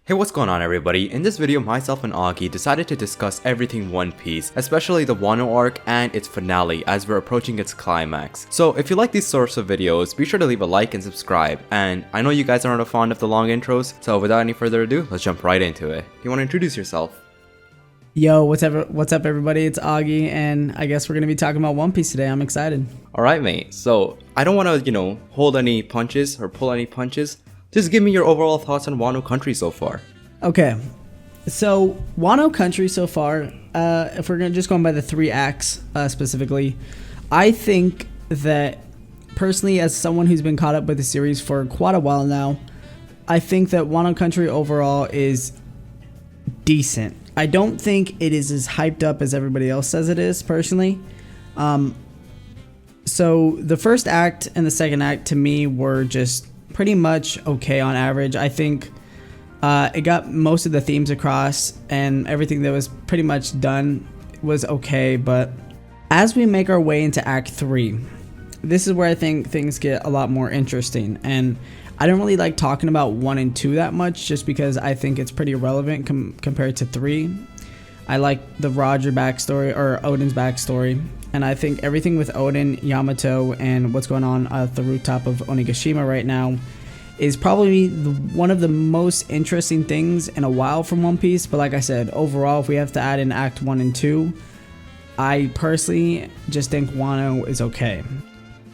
Hey, what's going on everybody? In this video, myself and Augie decided to discuss everything One Piece, especially the Wano Arc and its finale as we're approaching its climax. So if you like these sorts of videos, be sure to leave a like and subscribe. And I know you guys aren't fond of the long intros, so without any further ado, let's jump right into it. You want to introduce yourself? Yo, what's up everybody? It's Augie, and I guess we're gonna be talking about One Piece today. I'm excited. Alright mate, so I don't want to, hold any punches or pull any punches. Just give me your overall thoughts on Wano Country so far. Okay, so Wano Country so far, if we're just going by the three acts specifically, I think that personally, as someone who's been caught up with the series for quite a while now, I think that Wano Country overall is decent. I don't think it is as hyped up as everybody else says it is, personally. So the first act and the second act to me were just pretty much okay on average. I think it got most of the themes across, and everything that was pretty much done was okay. But as we make our way into Act 3, this is where I think things get a lot more interesting. And I don't really like talking about 1 and 2 that much, just because I think it's pretty irrelevant compared to 3. I like the Roger backstory, or Oden's backstory, and I think everything with Oden, Yamato, and what's going on at the rooftop of Onigashima right now is probably one of the most interesting things in a while from One Piece. But like I said, overall, if we have to add in Act 1 and 2, I personally just think Wano is okay.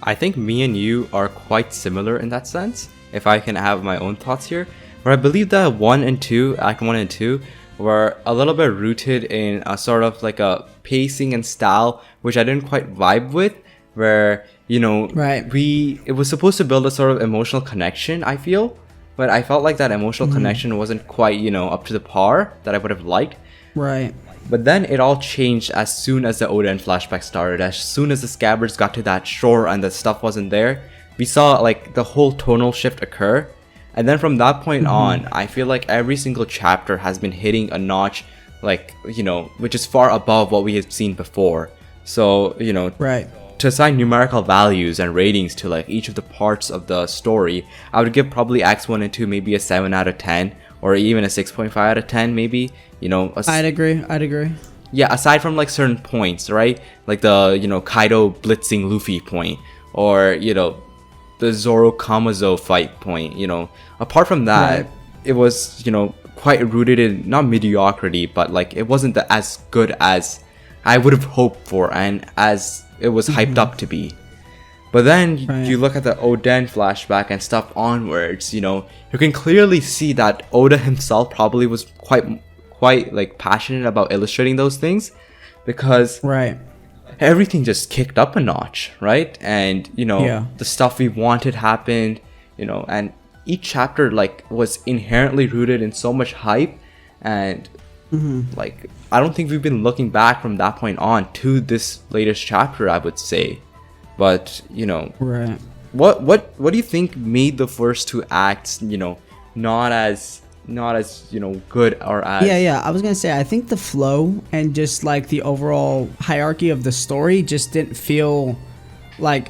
I think me and you are quite similar in that sense, if I can have my own thoughts here, where I believe that Act 1 and 2 were a little bit rooted in a sort of like a pacing and style which I didn't quite vibe with, where right, it was supposed to build a sort of emotional connection, I feel, but I felt like that emotional connection wasn't quite up to the par that I would have liked. Right. But then it all changed as soon as the Oden flashback started. As soon as the scabbards got to that shore and the stuff wasn't there, we saw like the whole tonal shift occur. And then from that point on, I feel like every single chapter has been hitting a notch, like, which is far above what we had seen before. So, right, to assign numerical values and ratings to like each of the parts of the story, I would give probably Acts 1 and 2 maybe a 7 out of 10, or even a 6.5 out of 10 maybe. I'd agree. Yeah, aside from like certain points, right? Like the, Kaido blitzing Luffy point, or, the Zoro Kamazo fight point, apart from that, right, it was, quite rooted in not mediocrity, but like it wasn't as good as I would have hoped for and as it was hyped up to be. But then you look at the Oden flashback and stuff onwards, you can clearly see that Oda himself probably was quite like passionate about illustrating those things, because everything just kicked up a notch, right? And the stuff we wanted happened, and each chapter like was inherently rooted in so much hype, and like I don't think we've been looking back from that point on to this latest chapter, I would say. But right, what do you think made the first two acts not as good, or as I was gonna say, I think the flow and just like the overall hierarchy of the story just didn't feel like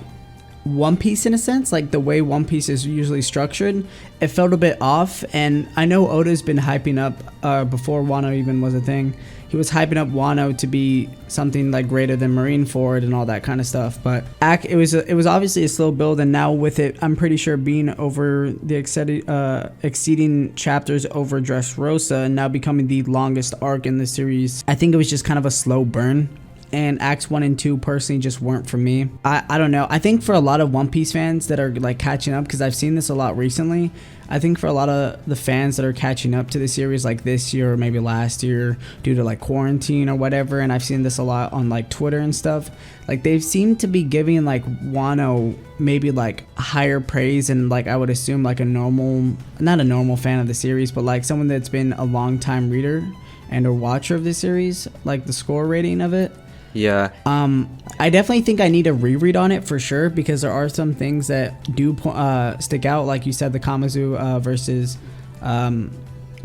One Piece in a sense, like the way One Piece is usually structured. It felt a bit off, and I know Oda's been hyping up before Wano even was a thing. He was hyping up Wano to be something like greater than Marineford and all that kind of stuff. But it was obviously a slow build, and now with it, I'm pretty sure being over the exceeding chapters over Dressrosa and now becoming the longest arc in the series, I think it was just kind of a slow burn. And Acts 1 and 2 personally just weren't for me. I don't know. I think for a lot of One Piece fans that are like catching up, because I've seen this a lot recently, I think for a lot of the fans that are catching up to the series like this year or maybe last year due to like quarantine or whatever, and I've seen this a lot on like Twitter and stuff, like they've seemed to be giving like Wano maybe like higher praise, and like I would assume like not a normal fan of the series, but like someone that's been a long time reader and a watcher of the series, like the score rating of it. Yeah. I definitely think I need a reread on it for sure, because there are some things that do stick out, like you said, the Kamazu versus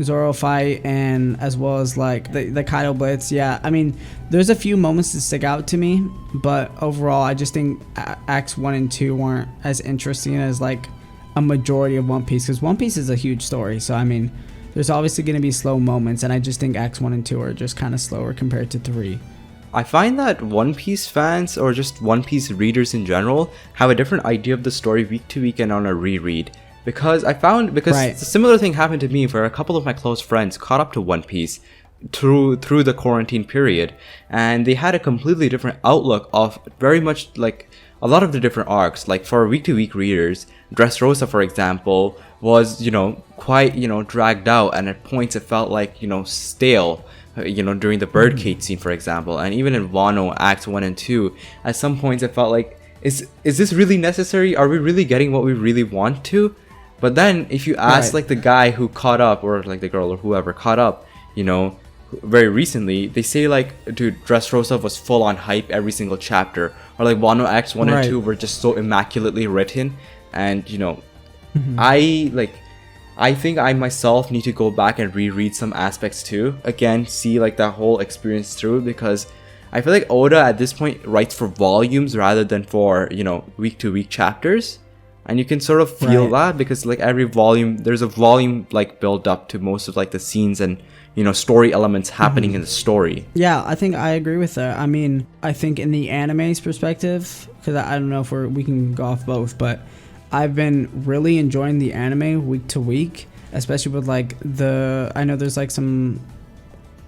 Zoro fight, and as well as like the Kaido blitz. Yeah, I mean, there's a few moments that stick out to me, but overall, I just think Acts 1 and 2 weren't as interesting as like a majority of One Piece, because One Piece is a huge story. So I mean, there's obviously going to be slow moments, and I just think acts 1 and 2 are just kind of slower compared to 3. I find that One Piece fans, or just One Piece readers in general, have a different idea of the story week to week and on a reread. Because a similar thing happened to me, where a couple of my close friends caught up to One Piece through the quarantine period, and they had a completely different outlook of very much like a lot of the different arcs. Like for week to week readers, Dressrosa, for example, was, you know, quite, you know, dragged out, and at points it felt like, you know, stale. You know, during the birdcage scene, for example, and even in Wano acts 1 and 2, at some points it felt like, is this really necessary? Are we really getting what we really want to? But then if you ask like the guy who caught up, or like the girl or whoever caught up, you know, very recently, they say like, dude, Dressrosa was full on hype every single chapter, or like Wano acts 1 and 2 were just so immaculately written. And you know, I think I myself need to go back and reread some aspects too. Again, see like that whole experience through, because I feel like Oda at this point writes for volumes rather than for, you know, week to week chapters. And you can sort of feel that, because like every volume, there's a volume like build up to most of like the scenes and, you know, story elements happening in the story. Yeah, I think I agree with that. I mean, I think in the anime's perspective, because I don't know if we can go off both, but I've been really enjoying the anime week to week, especially with like I know there's like some,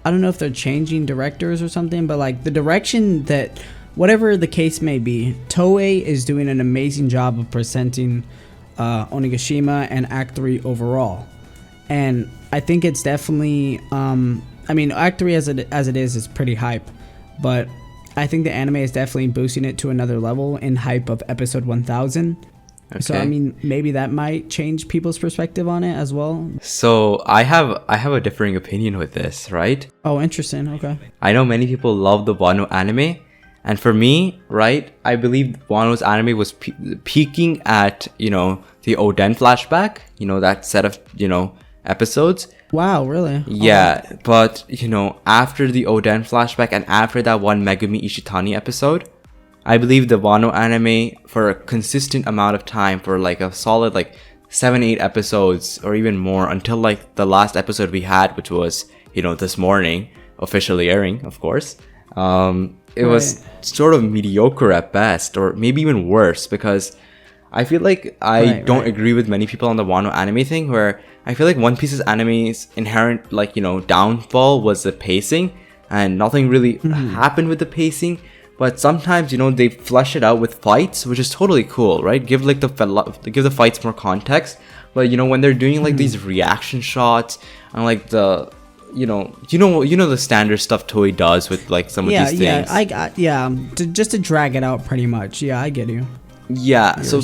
I don't know if they're changing directors or something, but like the direction that, whatever the case may be, Toei is doing an amazing job of presenting Onigashima and Act 3 overall. And I think it's definitely, I mean, Act 3 as it is pretty hype, but I think the anime is definitely boosting it to another level in hype of episode 1000. Okay. So I mean, maybe that might change people's perspective on it as well. So I have a differing opinion with this, right? Oh, interesting. Okay. I know many people love the Wano anime, and for me, right, I believe Wano's anime was peaking at, you know, the Oden flashback, you know, that set of, you know, episodes. Wow, really? Yeah, but you know, after the Oden flashback and after that one Megumi Ishitani episode, I believe the Wano anime, for a consistent amount of time, for like a solid like 7-8 episodes or even more, until like the last episode we had, which was, you know, this morning, officially airing, of course. It was sort of mediocre at best, or maybe even worse, because I feel like I don't agree with many people on the Wano anime thing, where I feel like One Piece's anime's inherent, like, you know, downfall was the pacing, and nothing really happened with the pacing. But sometimes, you know, they flesh it out with fights, which is totally cool, right? Give like give the fights more context. But you know, when they're doing like these reaction shots and like the, you know the standard stuff Toei does with like some of these things. Just to drag it out, pretty much. Yeah, I get you. Yeah. So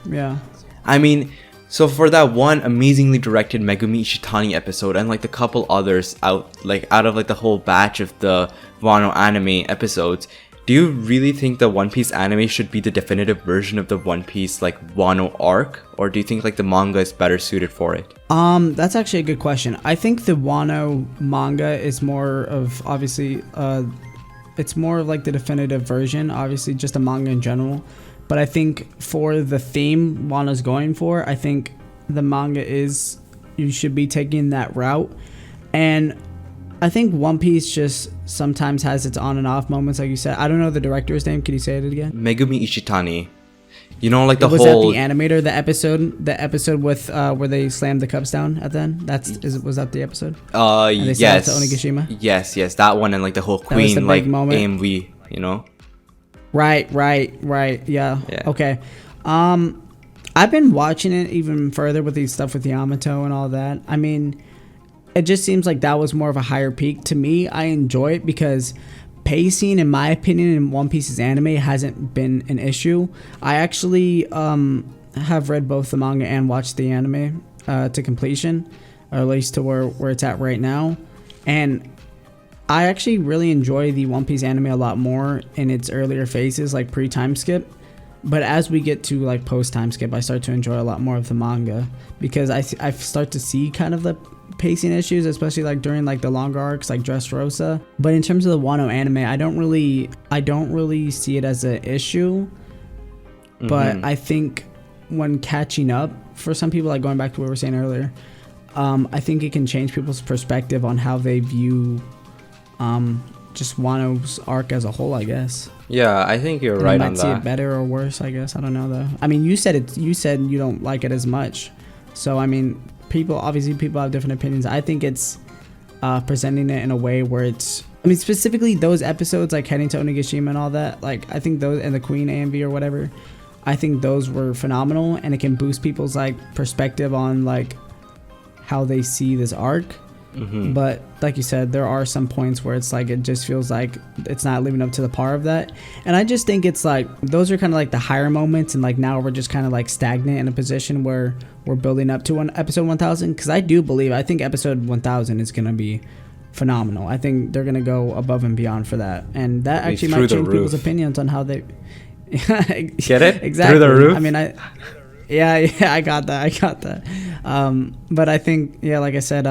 yeah. I mean, so for that one amazingly directed Megumi Ishitani episode, and like the couple others out of like the whole batch of the Wano anime episodes, do you really think the One Piece anime should be the definitive version of the One Piece like Wano arc, or do you think like the manga is better suited for it? That's actually a good question. I think the Wano manga is more of, obviously, it's more of like the definitive version, obviously just a manga in general. But I think for the theme Wano's going for, I think the manga is, you should be taking that route. And I think One Piece just sometimes has its on and off moments, like you said. I don't know the director's name. Can you say it again? Megumi Ishitani. You know, like the was whole... that the animator? The episode with where they slammed the cups down at the end? Was that the episode? And they yes. To Onigashima? Yes, that one, and like the whole Queen like AMV, you know? Right. Yeah. Okay. I've been watching it even further with these stuff with Yamato and all that. I mean, it just seems like that was more of a higher peak. To me, I enjoy it because pacing, in my opinion, in One Piece's anime hasn't been an issue. I actually have read both the manga and watched the anime to completion, or at least to where it's at right now. And I actually really enjoy the One Piece anime a lot more in its earlier phases, like pre-time skip. But as we get to like post-time skip, I start to enjoy a lot more of the manga, because I start to see kind of the pacing issues, especially like during like the longer arcs like Dressrosa. But in terms of the Wano anime, I don't really see it as an issue. But I think when catching up, for some people, like going back to what we were saying earlier, I think it can change people's perspective on how they view just Wano's arc as a whole, I guess. Yeah, I think you're right on that. You might see it better or worse, I guess. I don't know though. I mean, you said you don't like it as much. So I mean, people have different opinions. I think it's presenting it in a way where it's, I mean, specifically those episodes like heading to Onigashima and all that, like I think those, and the Queen AMV or whatever, I think those were phenomenal, and it can boost people's like perspective on like how they see this arc. But like you said, there are some points where it's like it just feels like it's not living up to the par of that, and I just think it's like those are kind of like the higher moments, and like now we're just kind of like stagnant in a position where we're building up to episode 1000, because I think episode 1000 is gonna be phenomenal. I think they're gonna go above and beyond for that, and that actually might change people's opinions on how they get it. Exactly. Through the roof. I mean, yeah, I got that. But I think, yeah, like I said,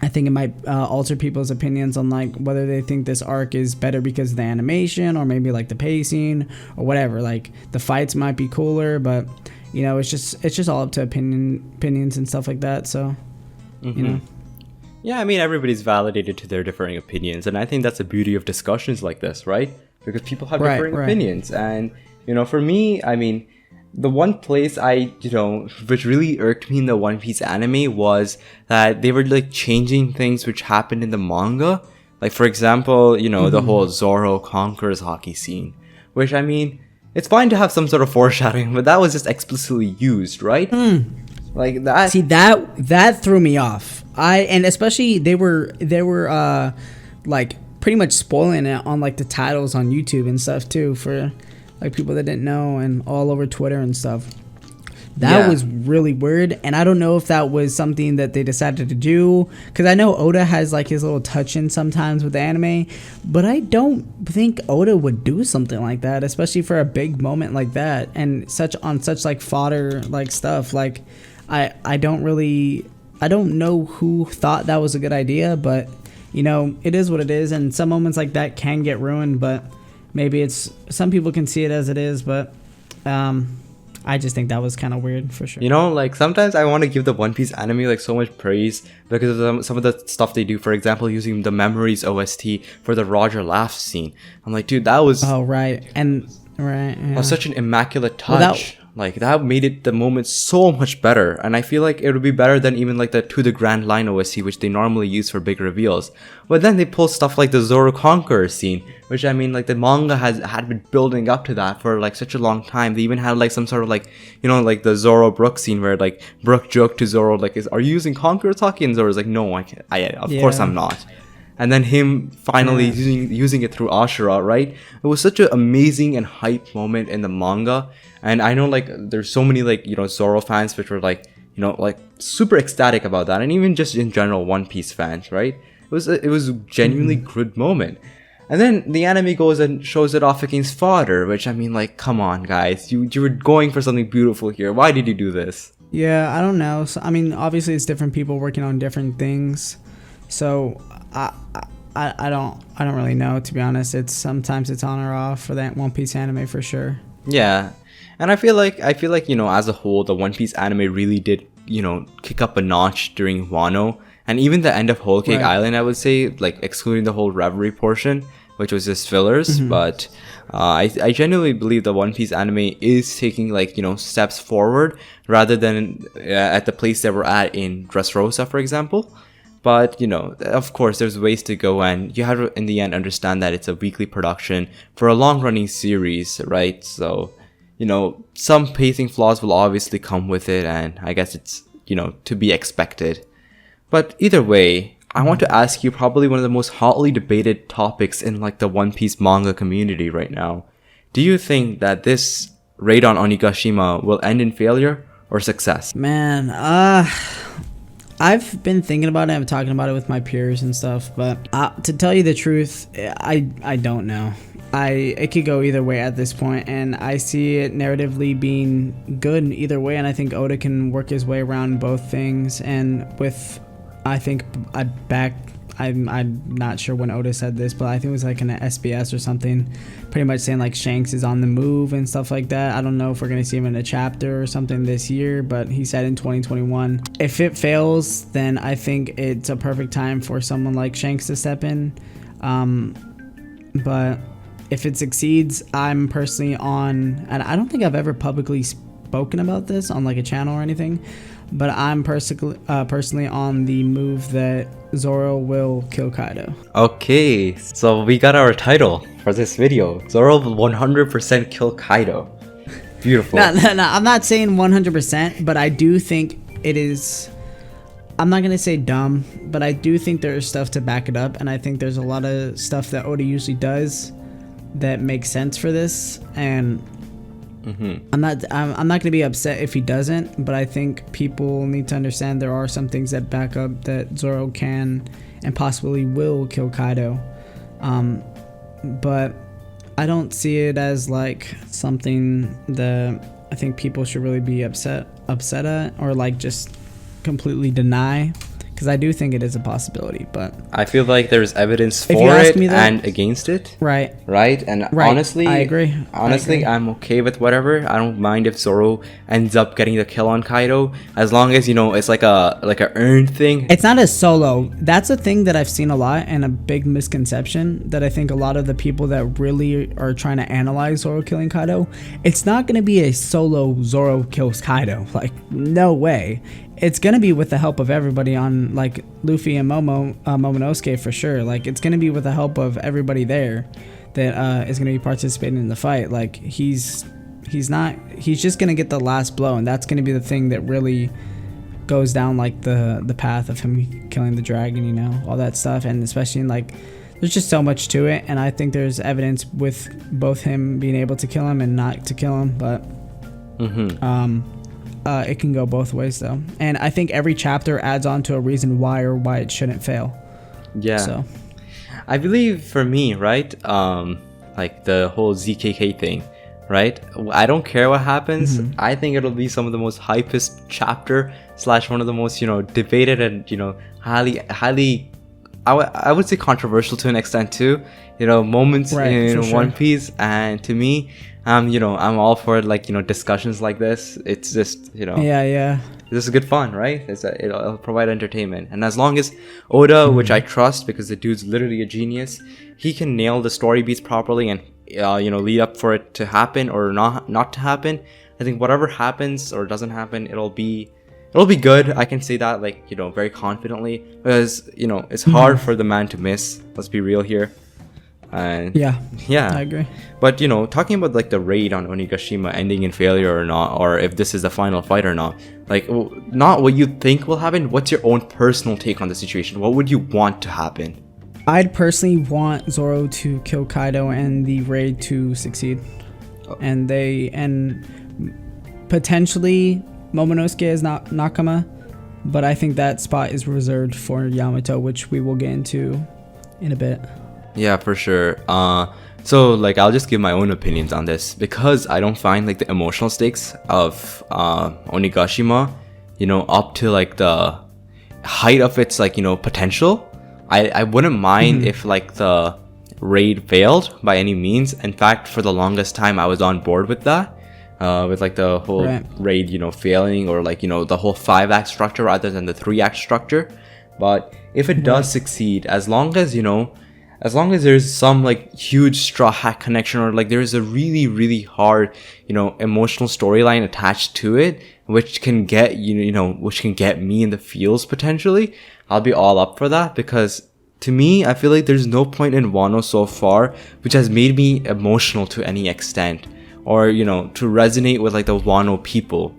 I think it might alter people's opinions on like whether they think this arc is better because of the animation, or maybe like the pacing or whatever. Like the fights might be cooler, but you know, it's just all up to opinions and stuff like that. So, you know. Yeah, I mean, everybody's validated to their differing opinions, and I think that's the beauty of discussions like this, right? Because people have differing opinions, and you know, for me, I mean, the one place which really irked me in the One Piece anime was that they were like changing things which happened in the manga. Like for example, you know, the whole Zoro conquers hockey scene, which I mean, it's fine to have some sort of foreshadowing, but that was just explicitly used, right? Like that. See, that threw me off. And especially they were like pretty much spoiling it on like the titles on YouTube and stuff too, for like people that didn't know, and all over Twitter and stuff. That was really weird, and I don't know if that was something that they decided to do, because I know Oda has like his little touch in sometimes with the anime, but I don't think Oda would do something like that, especially for a big moment like that, and such like fodder like stuff. Like I don't know who thought that was a good idea, but you know, it is what it is, and some moments like that can get ruined, but maybe some people can see it as it is, but I just think that was kind of weird for sure. You know, like sometimes I want to give the One Piece anime like so much praise because of some of the stuff they do. For example, using the Memories OST for the Roger laugh scene. I'm like, dude, that was was such an immaculate touch. Like that made it the moment so much better, and I feel like it would be better than even like the To the Grand Line OST, which they normally use for big reveals. But then they pull stuff like the Zoro Conqueror scene, which I mean, like the manga had been building up to that for like such a long time. They even had like some sort of like, you know, like the Zoro Brook scene where like Brook joked to Zoro like, "Are you using Conqueror Taki?" And Zoro's like, "No, of course I'm not." And then him finally using it through Ashura, right? It was such an amazing and hype moment in the manga. And I know like there's so many like, you know, Zoro fans which were like, you know, like super ecstatic about that, and even just in general One Piece fans, right? It was a genuinely good moment. And then the anime goes and shows it off against fodder, which I mean, like, come on guys, you were going for something beautiful here. Why did you do this? Yeah, I don't know. So, I mean, obviously it's different people working on different things. So I don't really know, to be honest. Sometimes it's on or off for that One Piece anime for sure. Yeah. And I feel like, you know, as a whole, the One Piece anime really did, you know, kick up a notch during Wano. And even the end of Whole Cake Island, I would say, like excluding the whole Reverie portion, which was just fillers. But I genuinely believe the One Piece anime is taking like, you know, steps forward rather than at the place that we're at in Dressrosa, for example. But, you know, of course, there's ways to go, and you have to, in the end, understand that it's a weekly production for a long-running series, right? So, you know, some pacing flaws will obviously come with it, and I guess it's, you know, to be expected. But either way, I want to ask you probably one of the most hotly debated topics in, like, the One Piece manga community right now. Do you think that this raid on Onigashima will end in failure or success? Man, I've been thinking about it. I'm talking about it with my peers and stuff, but to tell you the truth, I don't know. It could go either way at this point, and I see it narratively being good either way, and I think Oda can work his way around both things. And with I think I'm not sure when Oda said this, but I think it was like in an SBS or something, pretty much saying like Shanks is on the move and stuff like that. I don't know if we're gonna see him in a chapter or something this year, but he said in 2021. If it fails, then I think it's a perfect time for someone like Shanks to step in. But if it succeeds, I'm personally on, and I don't think I've ever publicly spoken about this on like a channel or anything, but I'm personally on the move that Zoro will kill Kaido. Okay, so we got our title for this video. Zoro will 100% kill Kaido. Beautiful. No, I'm not saying 100%, but I do think it is. I'm not gonna say dumb, but I do think there's stuff to back it up, and I think there's a lot of stuff that Oda usually does that makes sense for this, and I'm not gonna be upset if he doesn't, but I think people need to understand there are some things that back up that Zoro can and possibly will kill Kaido, but I don't see it as like something that I think people should really be upset at, or like just completely deny, because I do think it is a possibility. But I feel like there's evidence for it and against it. Right. And honestly, I agree. Honestly, I'm okay with whatever. I don't mind if Zoro ends up getting the kill on Kaido, as long as, you know, it's like a earned thing. It's not a solo. That's a thing that I've seen a lot, and a big misconception that I think a lot of the people that really are trying to analyze Zoro killing Kaido, it's not going to be a solo Zoro kills Kaido. Like, no way. It's gonna be with the help of everybody on, like, Luffy and Momonusuke for sure. Like, it's gonna be with the help of everybody there that is gonna be participating in the fight. Like, he's just gonna get the last blow, and that's gonna be the thing that really goes down like the path of him killing the dragon, you know, all that stuff. And especially in, like, there's just so much to it, and I think there's evidence with both him being able to kill him and not to kill him, but it can go both ways though, and I think every chapter adds on to a reason why it shouldn't fail. Yeah. So I believe for me, right, like the whole ZKK thing, right, I don't care what happens. I think it'll be some of the most hypest chapter / one of the most, you know, debated and, you know, highly I would say controversial to an extent too, you know, moments in One Piece. And to me, you know, I'm all for, like, you know, discussions like this. It's just, you know, this is good fun, right? It'll provide entertainment, and as long as Oda, which I trust because the dude's literally a genius, he can nail the story beats properly and you know, lead up for it to happen or not to happen. I think whatever happens or doesn't happen, it'll be good. I can say that, like, you know, very confidently, because, you know, it's hard for the man to miss. Let's be real here. And yeah, I agree. But, you know, talking about, like, the raid on Onigashima ending in failure or not, or if this is the final fight or not, like, not what you think will happen. What's your own personal take on the situation? What would you want to happen? I'd personally want Zoro to kill Kaido and the raid to succeed, and potentially Momonusuke is not Nakama, but I think that spot is reserved for Yamato, which we will get into in a bit. Yeah, for sure. So, like, I'll just give my own opinions on this, because I don't find, like, the emotional stakes of Onigashima, you know, up to, like, the height of its, like, you know, potential. I wouldn't mind if, like, the raid failed by any means. In fact, for the longest time, I was on board with that. With, like, the whole raid, you know, failing, or, like, you know, the whole 5-act structure rather than the 3-act structure. But if it does succeed, as long as there's some, like, huge Strawhat connection, or, like, there's a really, really hard, you know, emotional storyline attached to it, which can get which can get me in the feels potentially, I'll be all up for that. Because to me, I feel like there's no point in Wano so far which has made me emotional to any extent, or, you know, to resonate with, like, the Wano people.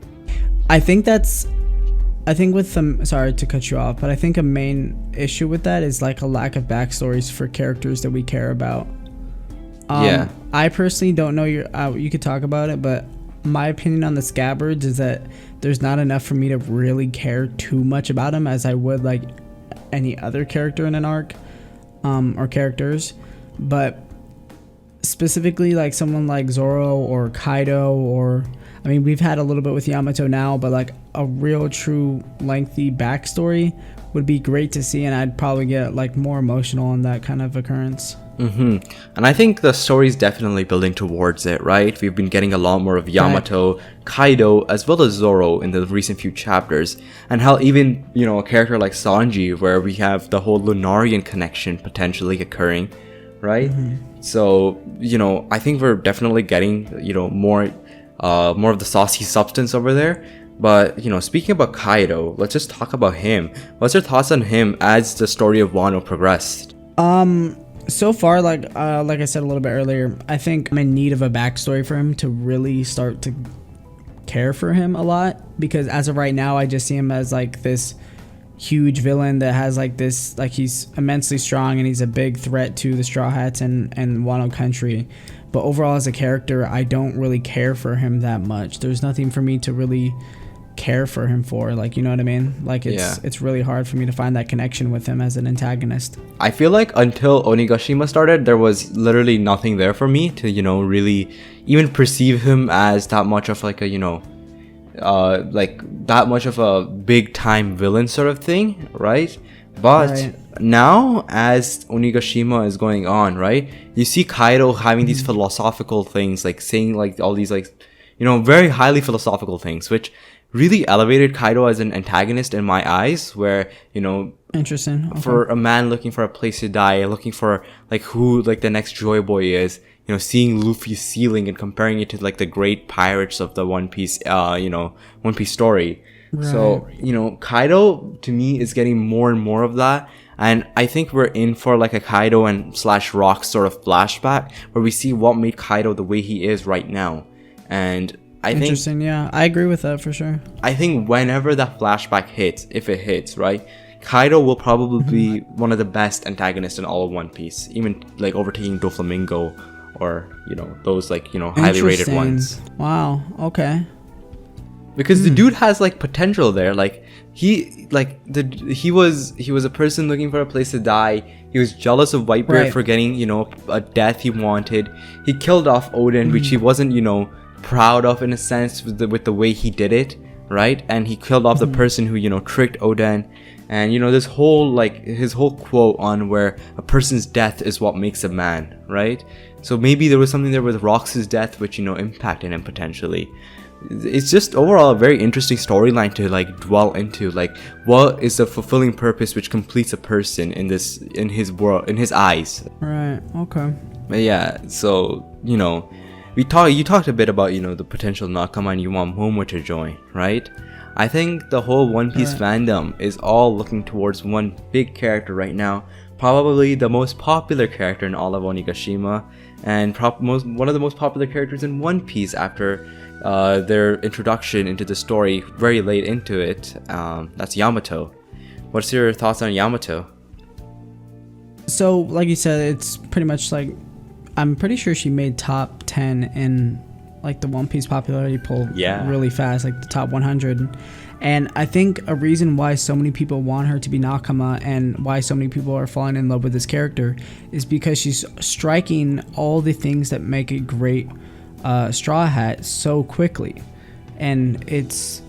I think with them, sorry to cut you off, but I think a main issue with that is, like, a lack of backstories for characters that we care about. I personally don't know you could talk about it, but my opinion on the Scabbards is that there's not enough for me to really care too much about them as I would, like, any other character in an arc, or characters. But specifically, like, someone like Zoro or Kaido, or, I mean, we've had a little bit with Yamato now, but, like, a real true lengthy backstory would be great to see, and I'd probably get like more emotional on that kind of occurrence. And I think the story is definitely building towards it, right? We've been getting a lot more of Yamato, Kaido, as well as Zoro in the recent few chapters, and how even, you know, a character like Sanji, where we have the whole Lunarian connection potentially occurring, right? So, you know, I think we're definitely getting, you know, more of the saucy substance over there. But, you know, speaking about Kaido, let's just talk about him. What's your thoughts on him as the story of Wano progressed? So far, like I said a little bit earlier, I think I'm in need of a backstory for him to really start to care for him a lot, because as of right now, I just see him as like this huge villain that has like this, like he's immensely strong and he's a big threat to the Straw Hats and Wano country. But overall, as a character, I don't really care for him that much. There's nothing for me to really care for him for, like, you know what I mean? Like, it's really hard for me to find that connection with him as an antagonist. I feel like until Onigashima started, there was literally nothing there for me to, you know, really even perceive him as that much of like a, you know, like that much of a big time villain sort of thing, right? But now, as Onigashima is going on, right, you see Kaido having these philosophical things, like saying like all these, like, you know, very highly philosophical things, which really elevated Kaido as an antagonist in my eyes, where, you know, interesting. Okay. For a man looking for a place to die, looking for like who like the next Joy Boy is, you know, seeing Luffy's ceiling and comparing it to like the great pirates of the One Piece, you know, One Piece story. Right. So, you know, Kaido to me is getting more and more of that. And I think we're in for like a Kaido and / Rock sort of flashback, where we see what made Kaido the way he is right now. And I think, interesting, yeah, I agree with that for sure. I think whenever that flashback hits, if it hits, right, Kaido will probably be one of the best antagonists in all of One Piece, even like overtaking Doflamingo, or, you know, those like, you know, highly rated ones. Wow, okay. Because the dude has like potential there. Like he was a person looking for a place to die. He was jealous of Whitebeard for getting, you know, a death he wanted. He killed off Odin, which he wasn't, you know, proud of in a sense with the way he did it, right? And he killed off the person who, you know, tricked Odin. And, you know, this whole like his whole quote on where a person's death is what makes a man, right? So maybe there was something there with Rox's death which, you know, impacted him potentially. It's just overall a very interesting storyline to like dwell into. Like, what is the fulfilling purpose which completes a person in his world, in his eyes? Right. Okay. But yeah, so, you know, you talked a bit about, you know, the potential Nakama, and you want Momo to join, right? I think the whole One Piece fandom is all looking towards one big character right now, probably the most popular character in all of Onigashima, and one of the most popular characters in One Piece after their introduction into the story very late into it. That's Yamato. What's your thoughts on Yamato? So, like you said, it's pretty much like, I'm pretty sure she made top 10 in like the One Piece popularity poll really fast, like the top 100. And I think a reason why so many people want her to be Nakama and why so many people are falling in love with this character is because she's striking all the things that make a great Straw Hat so quickly. And it's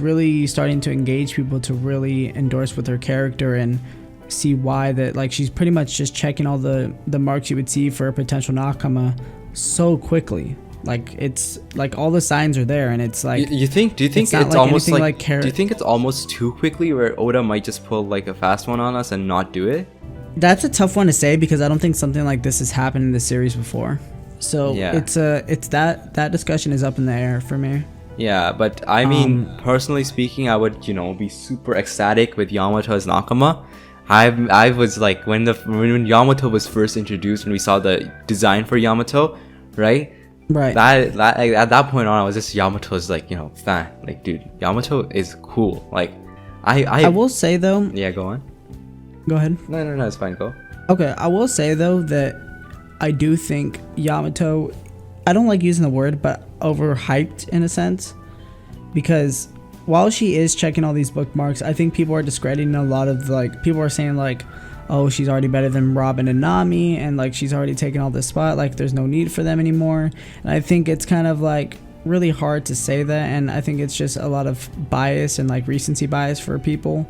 really starting to engage people to really endorse with her character and see why that, like, she's pretty much just checking all the marks you would see for a potential Nakama so quickly. Like, it's like all the signs are there, and it's like, do you think it's like almost like do you think it's almost too quickly where Oda might just pull like a fast one on us and not do it? That's a tough one to say, because I don't think something like this has happened in the series before. So it's that discussion is up in the air for me. Yeah, but I mean, personally speaking, I would, you know, be super ecstatic with Yamato as Nakama. I was like, when Yamato was first introduced, when we saw the design for Yamato, right? That at that point on, I was just Yamato's, like, you know, fan. Like, dude, Yamato is cool. Like, I will say though. Yeah, go on. Go ahead. No, it's fine. Go. Okay, I will say though that I do think Yamato, I don't like using the word, but overhyped in a sense, because while she is checking all these bookmarks, I think people are discrediting a lot of, like, people are saying like, oh, she's already better than Robin and Nami, and like she's already taken all this spot, like there's no need for them anymore. And I think it's kind of like really hard to say that, and I think it's just a lot of bias and like recency bias for people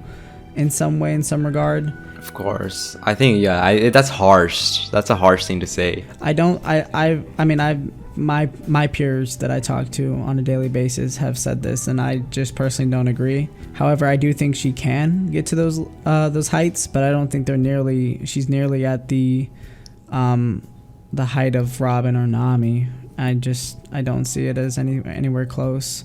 in some way, in some regard. Of course, I think that's harsh. That's a harsh thing to say. My peers that I talk to on a daily basis have said this, and I just personally don't agree. However, I do think she can get to those heights, but I don't think she's nearly at the height of Robin or Nami. I don't see it as anywhere close.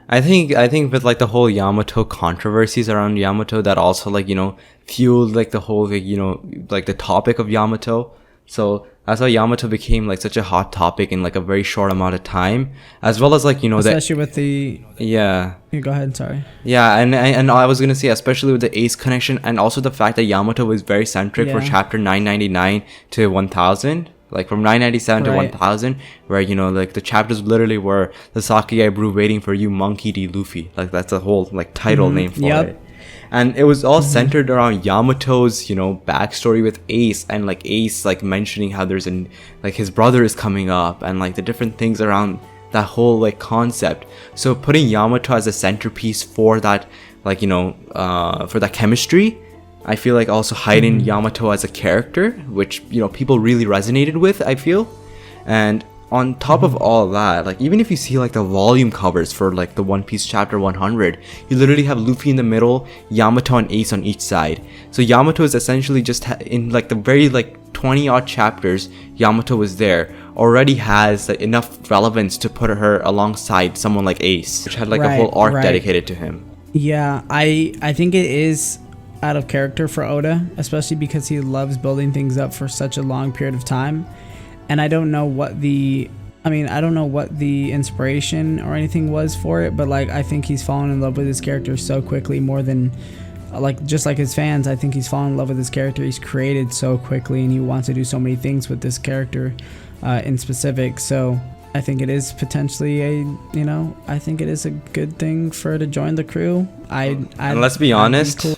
I think with like the whole Yamato controversies around Yamato, that also like, you know, fueled like the whole, like, you know, like the topic of Yamato. So that's why Yamato became like such a hot topic in like a very short amount of time, as well as like, you know, especially with the yeah. You go ahead, sorry. Yeah, and I was gonna say, especially with the Ace connection, and also the fact that Yamato was very centric for chapter 999 to 1000. Like from 997 to 1000, where, you know, like the chapters literally were the Sakurai brew waiting for you, Monkey D. Luffy. Like that's the whole like title name for it. And it was all centered around Yamato's, you know, backstory with Ace, and like Ace like mentioning how there's like his brother is coming up, and like the different things around that whole like concept. So putting Yamato as a centerpiece for that, like, you know, for that chemistry, I feel like also hiding Yamato as a character, which, you know, people really resonated with, I feel. And on top of all that, like, even if you see like the volume covers for like the One Piece chapter 100, you literally have Luffy in the middle, Yamato and Ace on each side. So Yamato is essentially just in like the very like 20 odd chapters Yamato was there, already has like enough relevance to put her alongside someone like Ace, which had like a whole arc dedicated to him. Yeah, I think it is out of character for Oda, especially because he loves building things up for such a long period of time. And I don't know what the inspiration or anything was for it, but like I think he's fallen in love with his character so quickly, more than like just like his fans. I think he's fallen in love with his character he's created so quickly, and he wants to do so many things with this character in specific. So I think it is potentially I think it is a good thing for her to join the crew. And let's be honest,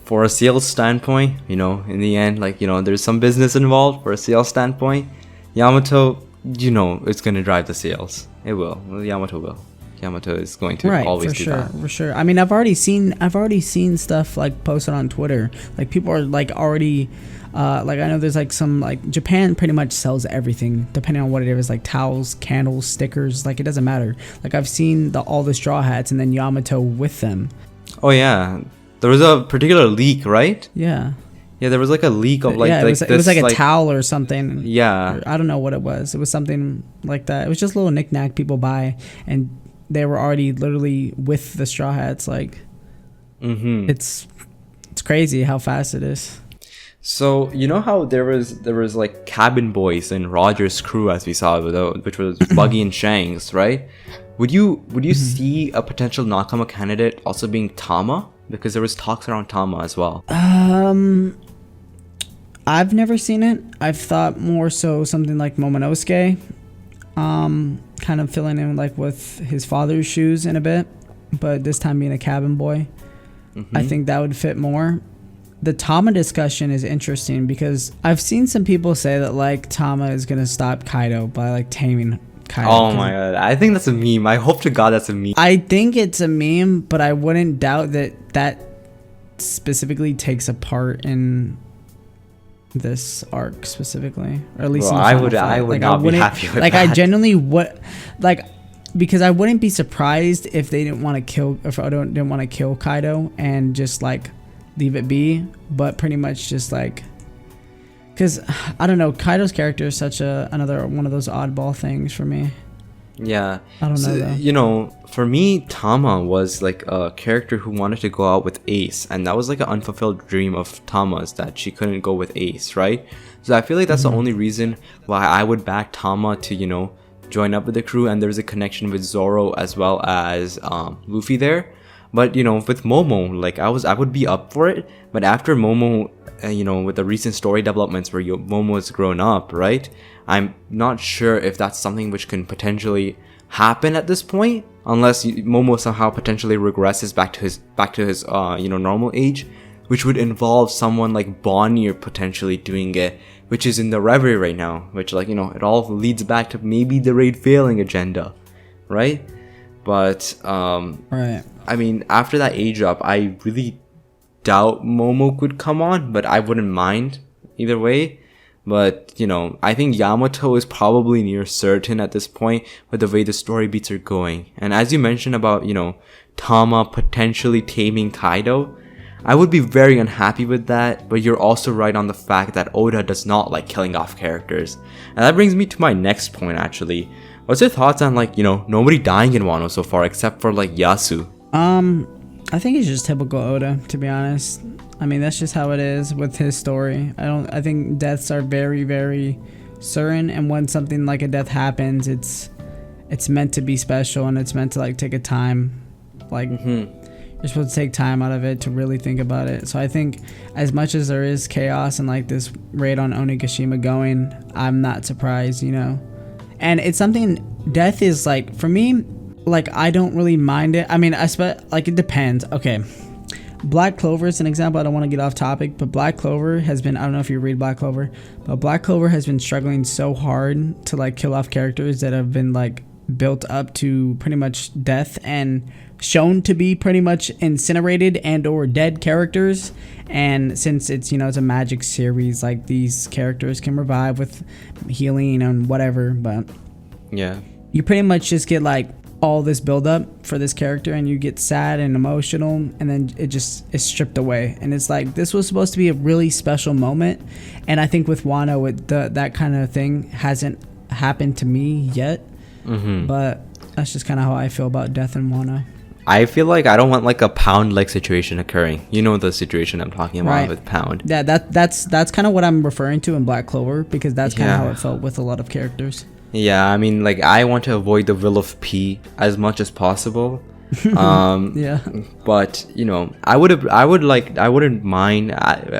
for a sales standpoint, you know, in the end, like, you know, there's some business involved. For a sales standpoint, Yamato, you know, it's going to drive the sales. It will. Yamato will. Yamato is going to always do that. For sure. I mean, I've already seen stuff like posted on Twitter. Like people are like already, like I know there's like some, like Japan pretty much sells everything depending on what it is, like towels, candles, stickers, like it doesn't matter. Like I've seen all the straw hats and then Yamato with them. Oh yeah. There was a particular leak, right? Yeah. Yeah, there was like a leak of like... Yeah, it was like a towel or something. Yeah. Or I don't know what it was. It was something like that. It was just a little knick-knack people buy, and they were already literally with the straw hats. Like, it's crazy how fast it is. So, you know how there was like cabin boys in Roger's crew, as we saw, which was Buggy and Shanks, right? Would you see a potential Nakama candidate also being Tama? Because there was talks around Tama as well. I've never seen it. I've thought more so something like Momonusuke, kind of filling in like with his father's shoes in a bit, but this time being a cabin boy. I think that would fit more. The Tama discussion is interesting because I've seen some people say that like Tama is gonna stop Kaido by like taming Kaido. Oh my god, I think that's a meme. I hope to god that's a meme. I think it's a meme, but I wouldn't doubt that specifically takes a part in this arc specifically, or at least I would like, not be happy with like that. I genuinely would, like, because I wouldn't be surprised if they didn't want to kill, if Oda didn't want to kill Kaido and just like leave it be, but pretty much just like, because I don't know, Kaido's character is such another one of those oddball things for me. Yeah, I don't know though. You know, for me, Tama was like a character who wanted to go out with Ace, and that was like an unfulfilled dream of Tama's, that she couldn't go with Ace, right? So I feel like that's the only reason why I would back Tama to, you know, join up with the crew. And there's a connection with Zoro as well as Luffy there. But you know, with Momo, like I would be up for it. But after Momo, you know, with the recent story developments where Momo has grown up, right? I'm not sure if that's something which can potentially happen at this point, unless Momo somehow potentially regresses back to his you know, normal age, which would involve someone like Bonnier potentially doing it, which is in the reverie right now, which, like, you know, it all leads back to maybe the raid failing agenda, right? But right. I mean, after that age up, I really doubt Momo could come on, but I wouldn't mind either way. But, you know, I think Yamato is probably near certain at this point with the way the story beats are going. And as you mentioned about, you know, Tama potentially taming Kaido, I would be very unhappy with that, but you're also right on the fact that Oda does not like killing off characters. And that brings me to my next point, actually. What's your thoughts on, like, you know, nobody dying in Wano so far except for, like, Yasu? I think it's just typical Oda, to be honest. I mean, that's just how it is with his story. I think deaths are very, very certain, and when something like a death happens, it's meant to be special, and it's meant to like take a time, like you're supposed to take time out of it to really think about it. So I think as much as there is chaos and like this raid on Onigashima going, I'm not surprised, you know. And it's something, death is like, for me, like I don't really mind it. I mean, like it depends. Okay. Black Clover is an example. I don't want to get off topic, but Black Clover has been, I don't know if you read Black Clover, but Black Clover has been struggling so hard to like kill off characters that have been like built up to pretty much death and shown to be pretty much incinerated and or dead characters. And since it's, you know, it's a magic series, like these characters can revive with healing and whatever, but yeah, you pretty much just get like all this build up for this character and you get sad and emotional, and then it just is stripped away. And it's like, this was supposed to be a really special moment, and I think with Wano that kind of thing hasn't happened to me yet. But that's just kind of how I feel about death in Wano. I feel like I don't want like a Pound like situation occurring. You know the situation I'm talking about, right, with Pound. Yeah, that's kind of what I'm referring to in Black Clover, because that's kind of how it felt with a lot of characters. Yeah, I mean, like, I want to avoid the will of P as much as possible. Yeah. But, you know, I wouldn't mind.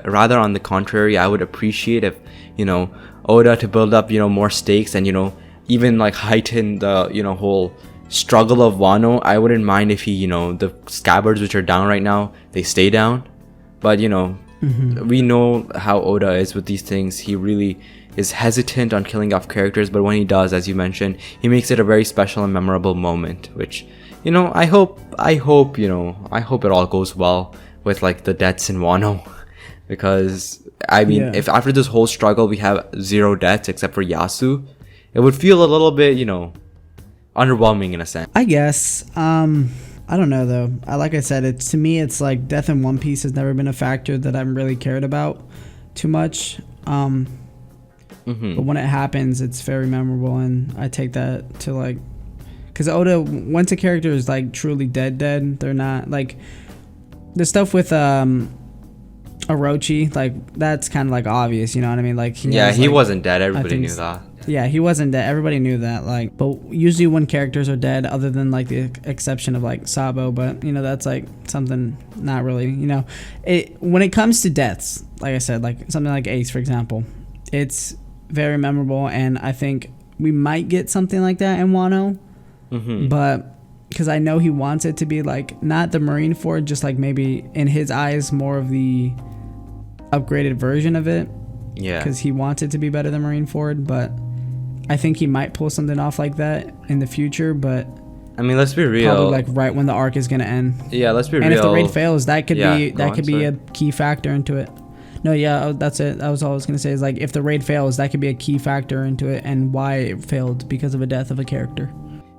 Rather, on the contrary, I would appreciate if, you know, Oda to build up, you know, more stakes and, you know, even like heighten the, you know, whole struggle of Wano. I wouldn't mind if he, you know, the scabbards which are down right now, they stay down. But, you know, we know how Oda is with these things. He really is hesitant on killing off characters, but when he does, as you mentioned, he makes it a very special and memorable moment, which, you know, I hope it all goes well with like the deaths in Wano. Because I mean, if after this whole struggle we have 0 deaths except for Yasu, it would feel a little bit, you know, underwhelming in a sense, I guess. I don't know though. Like I said, to me it's like death in One Piece has never been a factor that I'm really cared about too much. But when it happens, it's very memorable, and I take that to like, because Oda, once a character is like truly dead, they're not like the stuff with Orochi, like that's kind of like obvious, you know what I mean? Like he wasn't dead. Everybody knew that. Yeah, he wasn't dead. Everybody knew that. Like, but usually when characters are dead, other than like the exception of like Sabo, but you know that's like something not really, you know. When it comes to deaths, like I said, like something like Ace, for example, it's very memorable, and I think we might get something like that in Wano, but because I know he wants it to be like not the Marineford, just like maybe in his eyes more of the upgraded version of it. Yeah, because he wants it to be better than Marineford, but I think he might pull something off like that in the future. But I mean, let's be real. Probably like right when the arc is gonna end. Yeah, let's be real. And if the raid fails, that could be a key factor into it. No, yeah, that's it. That was all I was gonna say. Is like if the raid fails, that could be a key factor into it and why it failed because of a death of a character.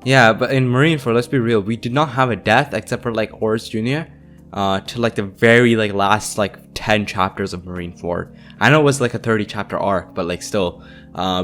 Yeah, but in Marineford, let's be real, we did not have a death except for like Horus Jr. To like the very like last like 10 chapters of Marineford. I know it was like a 30 chapter arc, but like still,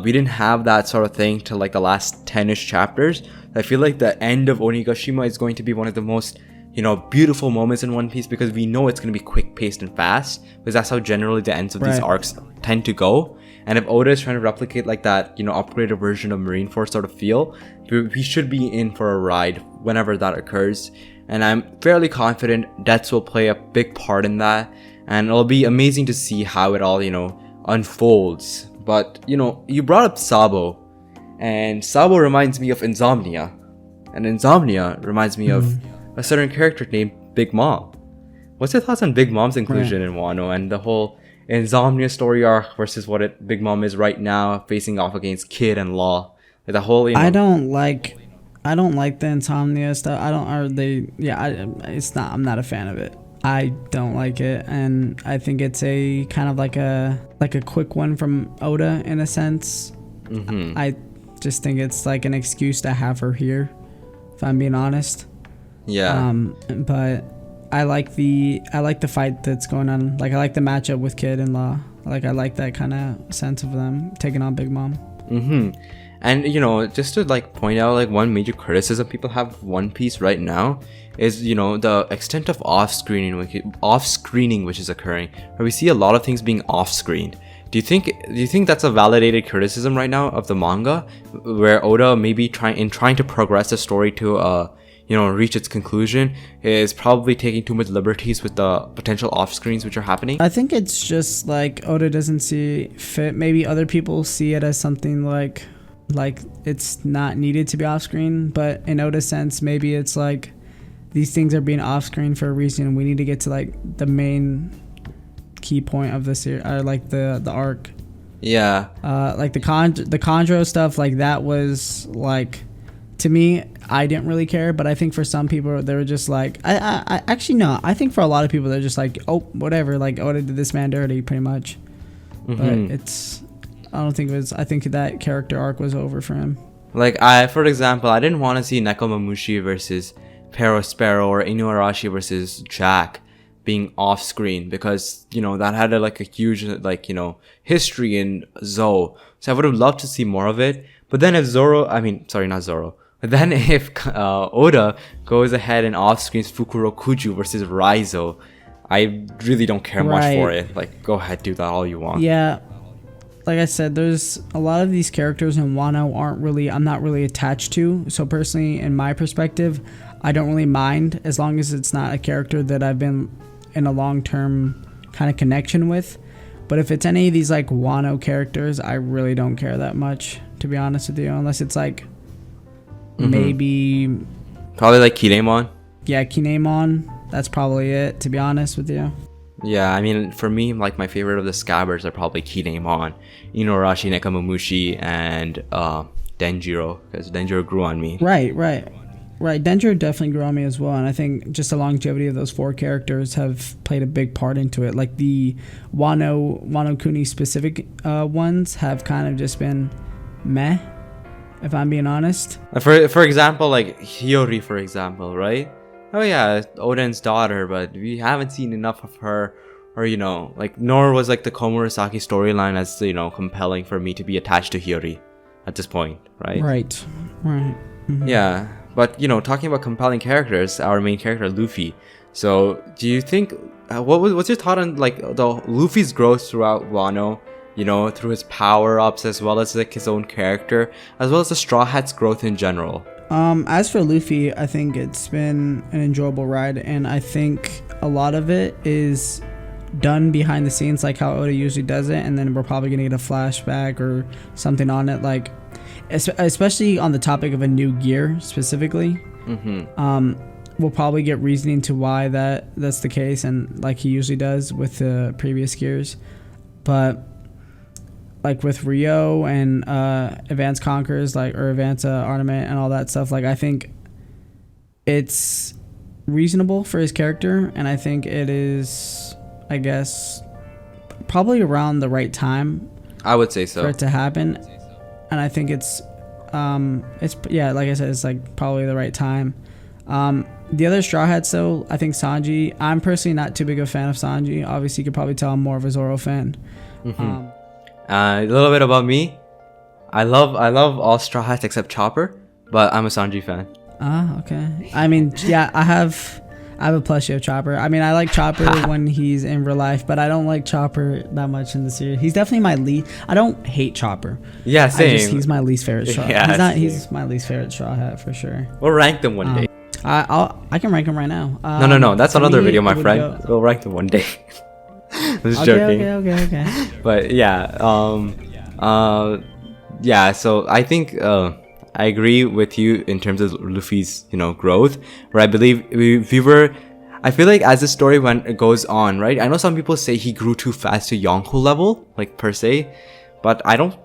we didn't have that sort of thing till like the last 10ish chapters. I feel like the end of Onigashima is going to be one of the most, you know, beautiful moments in One Piece, because we know it's going to be quick paced and fast, because that's how generally the ends of these arcs tend to go. And if Oda is trying to replicate like that, you know, upgraded version of Marineford sort of feel, we should be in for a ride whenever that occurs. And I'm fairly confident deaths will play a big part in that, and it'll be amazing to see how it all, you know, unfolds. But, you know, you brought up Sabo, and Sabo reminds me of Insomnia, and Insomnia reminds me of a certain character named Big Mom. What's your thoughts on Big Mom's inclusion in Wano and the whole Insomnia story arc versus what Big Mom is right now, facing off against Kid and Law? Like the whole, you know, I don't like the Insomnia stuff. I'm not a fan of it. I don't like it, and I think it's a kind of like a quick one from Oda in a sense. I just think it's like an excuse to have her here, if I'm being honest. Yeah. But I like the fight that's going on. Like I like the matchup with Kid and Law. Like I like that kind of sense of them taking on Big Mom. And you know, just to like point out like one major criticism people have of One Piece right now is, you know, the extent of off-screening which is occurring, where we see a lot of things being off-screened. Do you think that's a validated criticism right now of the manga, where Oda maybe trying to progress the story to you know, reach its conclusion, is probably taking too much liberties with the potential off screens which are happening? I think it's just like Oda doesn't see fit. Maybe other people see it as something like it's not needed to be off screen, but in Oda's sense, maybe it's like these things are being off screen for a reason, and we need to get to like the main key point of the series, or like the arc. Yeah. Like the Chondro stuff, like that was like, to me, I didn't really care, but I think for some people they were just like, I actually no, I think for a lot of people they're just like, oh, whatever, like Oda did this man dirty pretty much. But I don't think it was. I think that character arc was over for him. Like for example, I didn't want to see Nekomamushi versus Perospero or Inuarashi versus Jack being off screen, because, you know, that had a huge, like, you know, history in Zou. So I would have loved to see more of it. But then if But then if Oda goes ahead and off screens Fukuro Kuju versus Raizo, I really don't care much for it. Like, go ahead, do that all you want. Yeah. Like I said, there's a lot of these characters in Wano I'm not really attached to. So personally, in my perspective, I don't really mind as long as it's not a character that I've been in a long-term kind of connection with. But if it's any of these like Wano characters, I really don't care that much, to be honest with you, unless it's like maybe probably like Kinemon. Yeah, Kinemon. That's probably it, to be honest with you. Yeah, I mean, for me, like, my favorite of the Scabbers are probably Kinemon, Inuarashi, Nekomamushi, and Denjiro, because Denjiro grew on me. Right. Denjiro definitely grew on me as well, and I think just the longevity of those four characters have played a big part into it. Like the Wano Kuni specific ones have kind of just been meh, if I'm being honest. For example, like Hiyori, for example, right? Oh yeah, Oden's daughter, but we haven't seen enough of her, or, you know, like, nor was like the Komurasaki storyline as, you know, compelling for me to be attached to Hiyori at this point, right? Right. Yeah, but, you know, talking about compelling characters, our main character Luffy. So, do you think what's your thought on like the Luffy's growth throughout Wano? You know, through his power ups, as well as like his own character, as well as the Straw Hat's growth in general. As for Luffy, I think it's been an enjoyable ride, and I think a lot of it is done behind the scenes, like how Oda usually does it, and then we're probably gonna get a flashback or something on it, like especially on the topic of a new gear specifically. We'll probably get reasoning to why that's the case, and like he usually does with the previous gears. But like with Rio and Advanced Conquerors, like, or Advanced Armament and all that stuff, like, I think it's reasonable for his character, and I think it is, I guess, probably around the right time. I would say so. For it to happen, and I think it's yeah, like I said, it's like probably the right time. The other Straw Hats, though, I think Sanji. I'm personally not too big of a fan of Sanji. Obviously, you could probably tell I'm more of a Zoro fan. A little bit about me. I love all Straw Hats except Chopper, but I'm a Sanji fan. Okay. I mean, yeah, I have a plushie of Chopper. I mean, I like Chopper when he's in real life, but I don't like Chopper that much in the series. He's definitely my least. I don't hate Chopper. Yeah, same. He's my least favorite Straw Hat. He's my least favorite Straw Hat for sure. We'll rank them one day. I can rank him right now. No. That's another video, my friend. We'll rank them one day. I was joking. Okay. But yeah, yeah. So I think I agree with you in terms of Luffy's, you know, growth. Where I believe I feel like as the story goes on, right? I know some people say he grew too fast to Yonko level, like per se, but I don't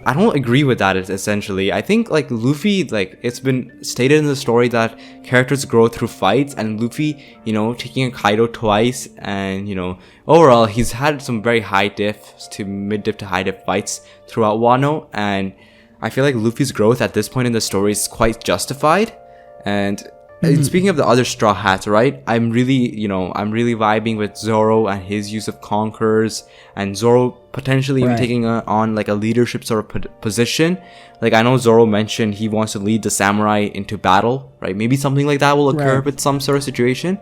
I don't agree with that. Essentially, I think like Luffy, like it's been stated in the story that characters grow through fights, and Luffy, you know, taking a Kaido twice, and you know, overall he's had some very high diff to mid diff to high diff fights throughout Wano, and I feel like Luffy's growth at this point in the story is quite justified. And speaking of the other Straw Hats, right? I'm really vibing with Zoro and his use of conquerors, and Zoro potentially even taking on like a leadership sort of position. Like I know Zoro mentioned he wants to lead the samurai into battle, right? Maybe something like that will occur with some sort of situation.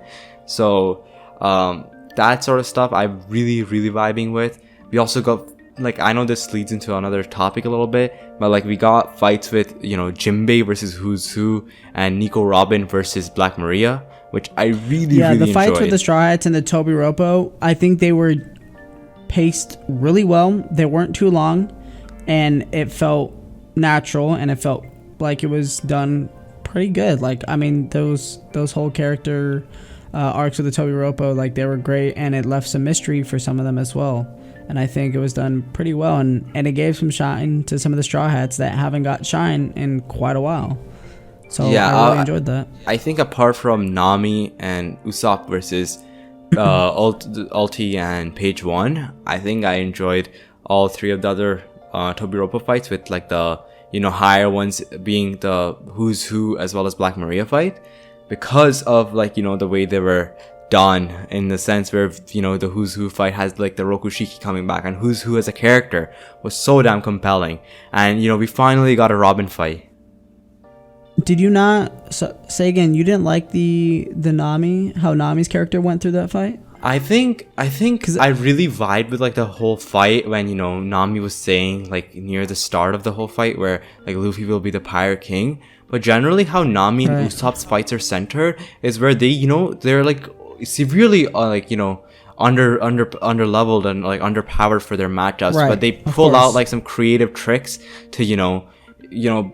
So that sort of stuff I'm really vibing with. We also got, like, I know this leads into another topic a little bit, but like we got fights with, you know, Jinbei versus Who's Who and Nico Robin versus Black Maria, which I really the enjoyed. Fights with the Straw Hats and the Tobi Roppo, I think they were paced really well. They weren't too long, and it felt natural, and it felt like it was done pretty good. Like, I mean, those whole character arcs with the Tobi Roppo, like, they were great, and it left some mystery for some of them as well. And I think it was done pretty well, and it gave some shine to some of the Straw Hats that haven't got shine in quite a while. So yeah, I really enjoyed that. I think apart from Nami and Usopp versus Ulti and Page 1, I think I enjoyed all three of the other Tobi Roppo fights, with like the, you know, higher ones being the Who's Who as well as Black Maria fight, because of, like, you know, the way they were done, in the sense where, you know, the Who's Who fight has like the Rokushiki coming back, and Who's Who as a character was so damn compelling. And you know, we finally got a Robin fight. Did you not say again? You didn't like the Nami, how Nami's character went through that fight? I think I really vibed with like the whole fight when, you know, Nami was saying, like, near the start of the whole fight, where like Luffy will be the Pirate King. But generally, how Nami and Usopp's fights are centered is where they, you know, they're like severely like, you know, under leveled and like underpowered for their matchups, but they pull out like some creative tricks to, you know,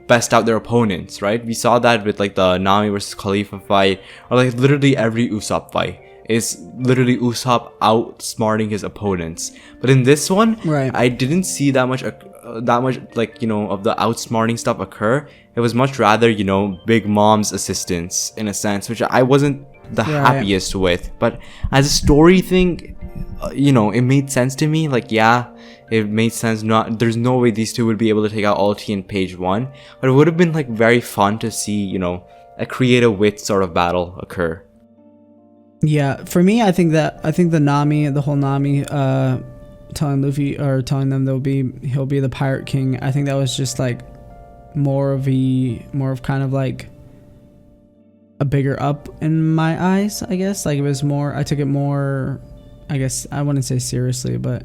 best out their opponents, right? We saw that with like the Nami versus Khalifa fight, or like literally every Usopp fight is literally Usopp outsmarting his opponents. But in this one, I didn't see that much like, you know, of the outsmarting stuff occur. It was much rather, you know, Big Mom's assistance in a sense, which I wasn't the happiest with. But as a story thing, you know, it made sense to me. Like, yeah, it made sense. There's no way these two would be able to take out Ulti in Page 1, but it would have been like very fun to see, you know, a creative wit sort of battle occur. Yeah, for me, I think the whole Nami telling Luffy, or telling them he'll be the Pirate King, I think that was just like more of kind of like a bigger up in my eyes, I guess. Like, it was more, I took it more, I guess I wouldn't say seriously, but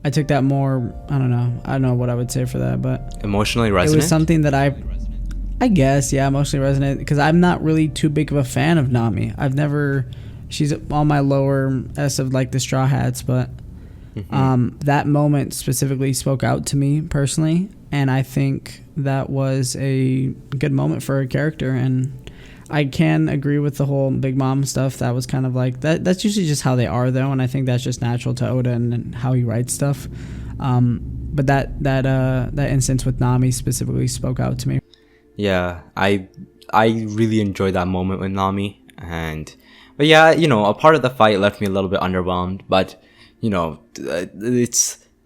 I took that more, I don't know what I would say for that, but emotionally resonant. It was something that I guess, yeah, emotionally resonant, because I'm not really too big of a fan of Nami. She's on my lower S of like the Straw Hats, but that moment specifically spoke out to me personally, and I think that was a good moment for her character. And I can agree with the whole Big Mom stuff. That was kind of like that's usually just how they are, though, and I think that's just natural to Oda and how he writes stuff. But that instance with Nami specifically spoke out to me. Yeah, I really enjoyed that moment with Nami, but yeah, you know, a part of the fight left me a little bit underwhelmed. But you know,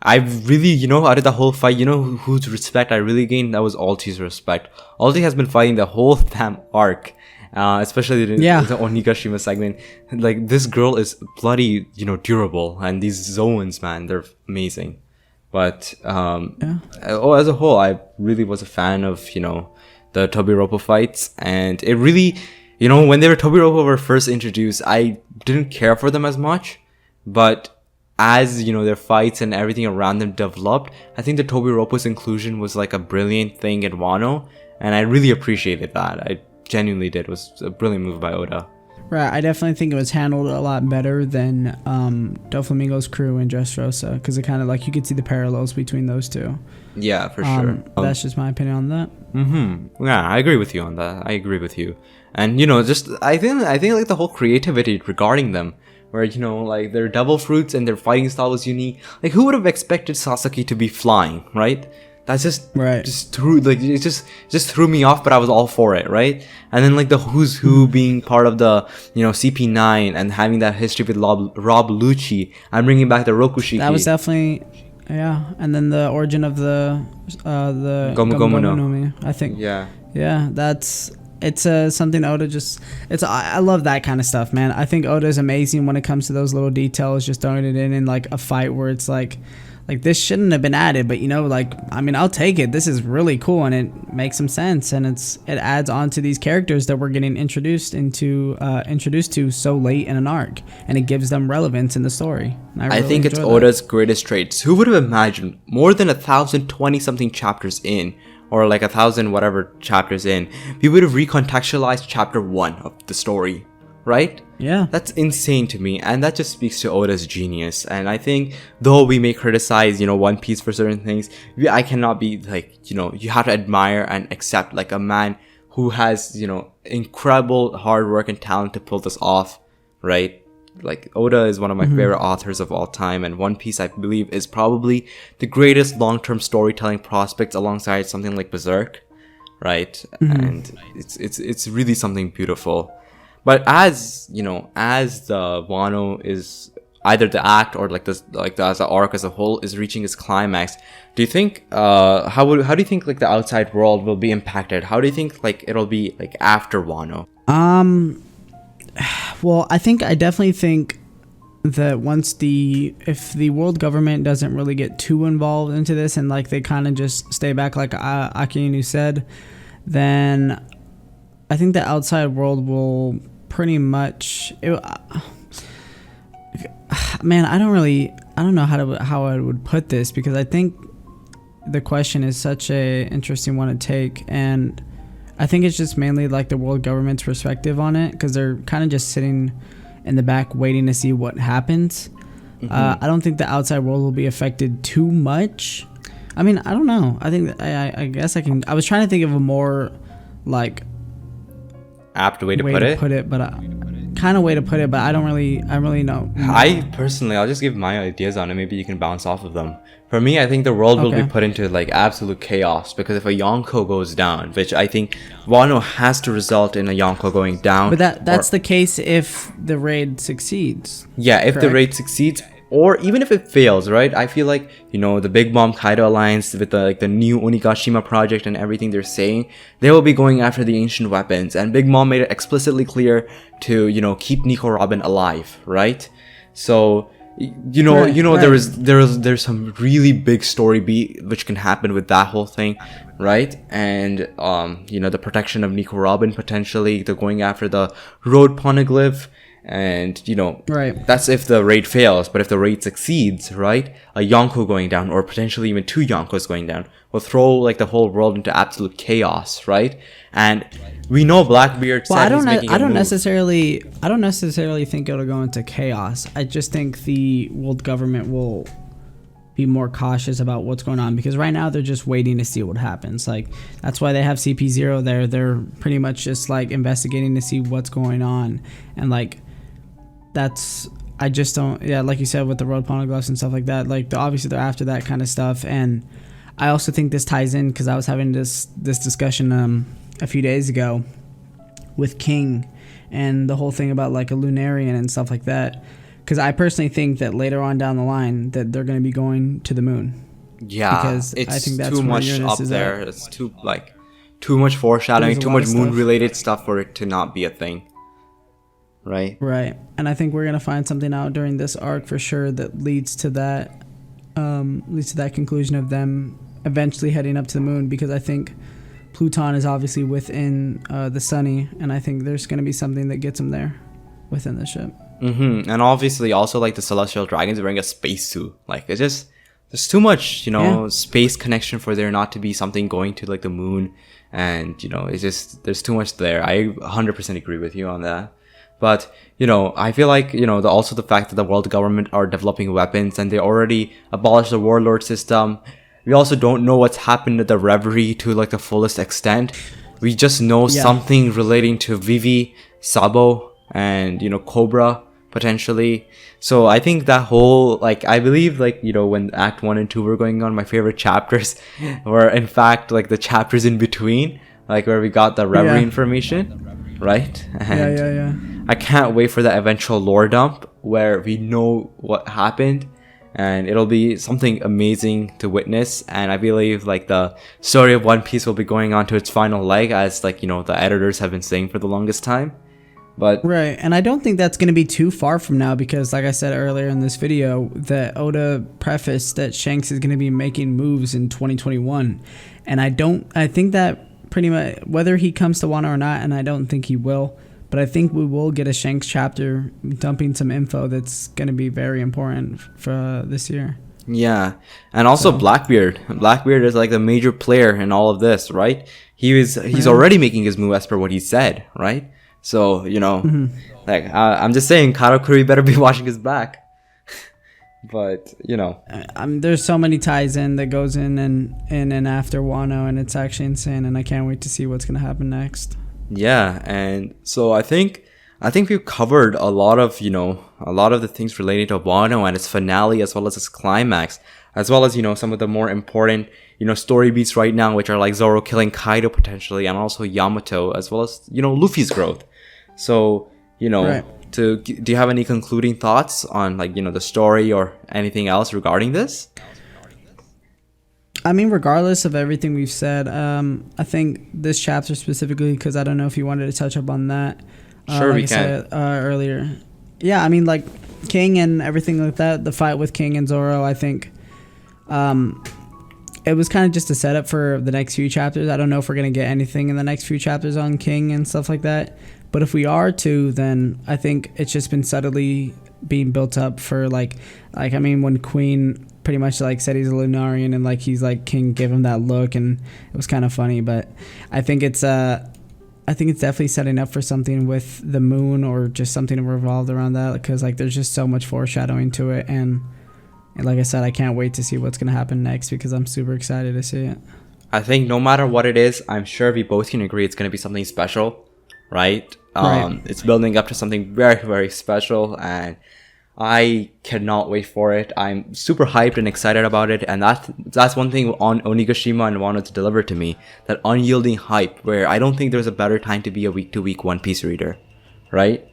I've really, you know, out of the whole fight, you know, whose respect I really gained, that was Ulti's respect. Ulti has been fighting the whole damn arc. Especially the Onigashima segment. Like, this girl is bloody, you know, durable, and these zones, man, they're amazing. But as a whole, I really was a fan of, you know, the Tobi Roppo fights, and it really, you know, when Tobi Roppo were first introduced, I didn't care for them as much, but as, you know, their fights and everything around them developed, I think the Tobi Roppo's inclusion was like a brilliant thing at Wano, and I really appreciated that. I genuinely did. It was a brilliant move by Oda. Right, I definitely think it was handled a lot better than Doflamingo's crew and Dressrosa, because it kind of like you could see the parallels between those two. Yeah, for sure. That's just my opinion on that. Yeah, I agree with you on that. I agree with you. And you know, just I think like the whole creativity regarding them, where, you know, like their devil fruits and their fighting style was unique. Like, who would have expected Sasaki to be flying, right? That's just right. just threw like it just threw me off, but I was all for it, right? And then like the who's who being part of the CP9 and having that history with Rob Lucci and bringing back the Rokushiki. That was definitely and then the origin of the Gomu Gomu no Mi, I think. Yeah, it's something Oda I love that kind of stuff, man. I think Oda is amazing when it comes to those little details, just throwing it in like a fight where it's like this shouldn't have been added, but I'll take it. This is really cool and it makes some sense, and it adds on to these characters that we're getting introduced to so late in an arc, and it gives them relevance in the story. I think it's Oda's greatest traits. Who would have imagined more than 1,020 something chapters in, or like 1,000 whatever chapters in, we would have recontextualized chapter 1 of the story, right? Yeah. That's insane to me, and that just speaks to Oda's genius. And I think though we may criticize, One Piece for certain things, I cannot be like, you have to admire and accept like a man who has, incredible hard work and talent to pull this off, right? Like Oda is one of my favorite authors of all time, and One Piece, I believe, is probably the greatest long-term storytelling prospects alongside something like Berserk, right? And it's really something beautiful. But as the Wano is either the act or as the arc as a whole is reaching its climax, do you think how do you think like the outside world will be impacted? How do you think like it'll be like after Wano? Well, I definitely think that if the world government doesn't really get too involved into this and like they kind of just stay back like Akinu said, then I think the outside world will pretty much man, I don't know how I would put this, because I think the question is such a interesting one to take, and I think it's just mainly like the world government's perspective on it, because they're kind of just sitting in the back waiting to see what happens. I don't think the outside world will be affected too much. I mean, I don't know. I think I guess I was trying to think of a more like apt way to put it, but kind of way to put it, but I really know. I personally, I'll just give my ideas on it. Maybe you can bounce off of them. For me, I think the world will be put into like absolute chaos, because if a Yonko goes down, which I think Wano has to result in a Yonko going down. But that's the case if the raid succeeds. Yeah, if the raid succeeds, or even if it fails, right? I feel like, the Big Mom Kaido alliance with the new Onigashima project and everything they're saying, they will be going after the ancient weapons, and Big Mom made it explicitly clear to, keep Nico Robin alive, right? So, there's some really big story beat which can happen with that whole thing, right? And the protection of Nico Robin, potentially they're going after the road poneglyph, and that's if the raid fails. But if the raid succeeds, right, a Yonko going down, or potentially even 2 Yonkos going down, will throw like the whole world into absolute chaos, right? And we know Blackbeard said he's making a move. I don't necessarily think it'll go into chaos. I just think the world government will be more cautious about what's going on, because right now they're just waiting to see what happens. Like, that's why they have CP0 there. They're pretty much just like investigating to see what's going on, and like I just don't, like you said with the road poneglyphs and stuff like that, like obviously they're after that kind of stuff. And I also think this ties in, because I was having this discussion a few days ago with King and the whole thing about like a Lunarian and stuff like that, because I personally think that later on down the line that they're going to be going to the moon. Yeah, because it's I think that's too much up there. It's too much foreshadowing, too much moon related stuff for it to not be a thing. Right. And I think we're gonna find something out during this arc for sure that leads to that conclusion of them eventually heading up to the moon, because I think Pluton is obviously within the Sunny, and I think there's gonna be something that gets them there within the ship. And obviously also like the celestial dragons wearing a spacesuit. Like, it's just, there's too much space connection for there not to be something going to like the moon, and it's just, there's too much there. I 100% agree with you on that. But, I feel like, also the fact that the world government are developing weapons and they already abolished the warlord system. We also don't know what's happened to the Reverie to like the fullest extent. We just know something relating to Vivi, Sabo, and, Cobra potentially. So I think that whole, like, I believe, like, you know, when Act 1 and 2 were going on, my favorite chapters were, in fact, like, the chapters in between, like, where we got the Reverie information, right? And I can't wait for that eventual lore dump where we know what happened, and it'll be something amazing to witness. And I believe, like, the story of One Piece will be going on to its final leg, as, like, you know, the editors have been saying for the longest time. But right, and I don't think that's going to be too far from now, because like I said earlier in this video, that Oda prefaced that Shanks is going to be making moves in 2021, and I think that pretty much, whether he comes to Wano or not, and I don't think he will, but I think we will get a Shanks chapter dumping some info that's going to be very important for this year. Yeah, and also Blackbeard is like the major player in all of this, right? He's already making his move as per what he said, right? So, you know, like, I'm just saying, Karakuri better be watching his back. But, you know. There's so many ties in that goes in and after Wano, and it's actually insane, and I can't wait to see what's going to happen next. Yeah, and so I think we've covered a lot of, you know, a lot of the things related to Wano and its finale, as well as its climax, as well as, you know, some of the more important, you know, story beats right now, which are like Zoro killing Kaido potentially, and also Yamato, as well as, you know, Luffy's growth. So, you know, do you have any concluding thoughts on, like, you know, the story or anything else regarding this? I mean, regardless of everything we've said, I think this chapter specifically, because I don't know if you wanted to touch up on that. Sure, like we I can. said, earlier. Yeah, I mean, like, King and everything like that, the fight with King and Zoro, I think it was kind of just a setup for the next few chapters. I don't know if we're going to get anything in the next few chapters on King and stuff like that. But if we are to, then I think it's just been subtly being built up for, like I mean, when Queen pretty much, like, said he's a Lunarian, and, like, he's like, King gave him that look, and it was kind of funny. But I think it's definitely setting up for something with the moon, or just something revolved around that, because, like, there's just so much foreshadowing to it. And like I said, I can't wait to see what's going to happen next, because I'm super excited to see it. I think no matter what it is, I'm sure we both can agree it's going to be something special, right? It's building up to something very, very special, and I cannot wait for it. I'm super hyped and excited about it, and that's one thing on Onigashima and Wano to deliver to me, that unyielding hype, where I don't think there's a better time to be a week-to-week One Piece reader, right?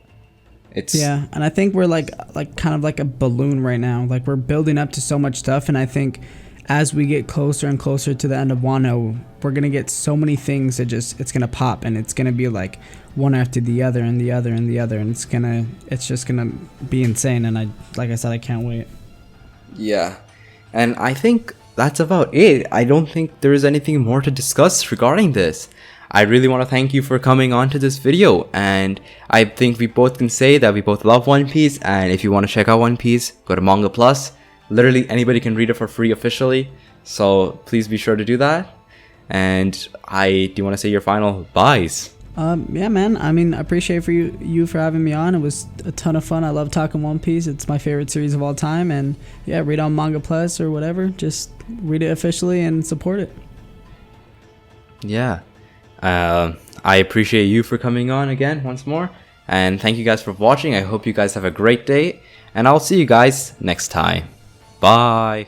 Yeah, and I think we're like kind of like a balloon right now. Like, we're building up to so much stuff, and I think as we get closer and closer to the end of Wano, we're gonna get so many things that it's gonna pop, and it's gonna be like one after the other and the other and the other, and it's just gonna be insane. And like I said, I can't wait. Yeah, and I think that's about it. I don't think there is anything more to discuss regarding this. I really want to thank you for coming on to this video, and I think we both can say that we both love One Piece, and if you want to check out One Piece, go to Manga Plus. Literally anybody can read it for free officially, so please be sure to do that. And do you want to say your final buys? Yeah, man. I mean, I appreciate you for having me on. It was a ton of fun. I love talking One Piece. It's my favorite series of all time. And yeah, read on Manga Plus or whatever. Just read it officially and support it. Yeah. I appreciate you for coming on again once more. And thank you guys for watching. I hope you guys have a great day. And I'll see you guys next time. Bye.